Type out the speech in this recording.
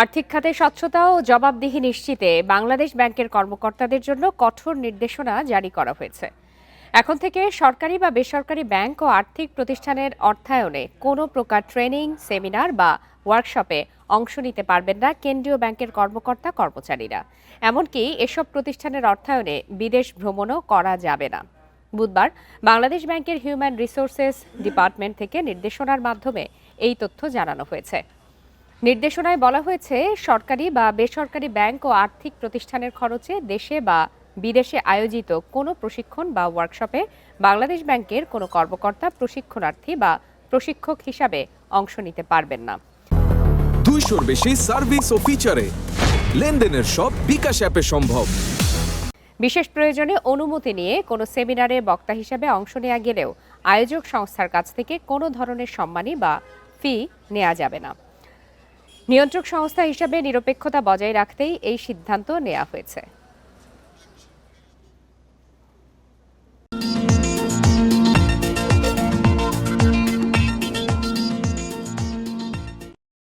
আর্থিক খাতে স্বচ্ছতা ও জবাবদিহি নিশ্চিতে বাংলাদেশ ব্যাংকের কর্মকর্তাদের জন্য কঠোর নির্দেশনা জারি করা হয়েছে। এখন থেকে সরকারি বা বেসরকারি ব্যাংক ও আর্থিক প্রতিষ্ঠানের অর্থায়নে কোনো প্রকার ট্রেনিং, সেমিনার বা ওয়ার্কশপে অংশ নিতে পারবেন না কেন্দ্রীয় ব্যাংকের কর্মকর্তা কর্মচারীরা। এমনকি এসব প্রতিষ্ঠানের অর্থায়নে বিদেশ ভ্রমণও করা যাবে না। বুধবার বাংলাদেশ ব্যাংকের হিউম্যান রিসোর্সেস ডিপার্টমেন্ট থেকে নির্দেশনার মাধ্যমে এই তথ্য জানানো হয়েছে। নির্দেশনায় বলা হয়েছে, সরকারি বা বেসরকারি ব্যাংক ও আর্থিক প্রতিষ্ঠানের খরচে দেশে বা বিদেশে আয়োজিত কোনো প্রশিক্ষণ বা ওয়ার্কশপে বাংলাদেশ ব্যাংকের কোনো কর্মকর্তা প্রশিক্ষণার্থী বা প্রশিক্ষক হিসাবে অংশ নিতে পারবেন না। 200-র বেশি সার্ভিস ও ফিচারে লেনদেনের সব বিকাশ অ্যাপে সম্ভব। বিশেষ প্রয়োজনে অনুমতি নিয়ে কোনো সেমিনারে বক্তা হিসাবে অংশ নেওয়া গেলেও আয়োজক সংস্থার কাছ থেকে কোনো ধরনের সম্মানী বা ফি নেওয়া যাবে না। নিয়ন্ত্রক সংস্থা হিসাবে নিরপেক্ষতা বজায় রাখতেই এই সিদ্ধান্ত নেওয়া হয়েছে।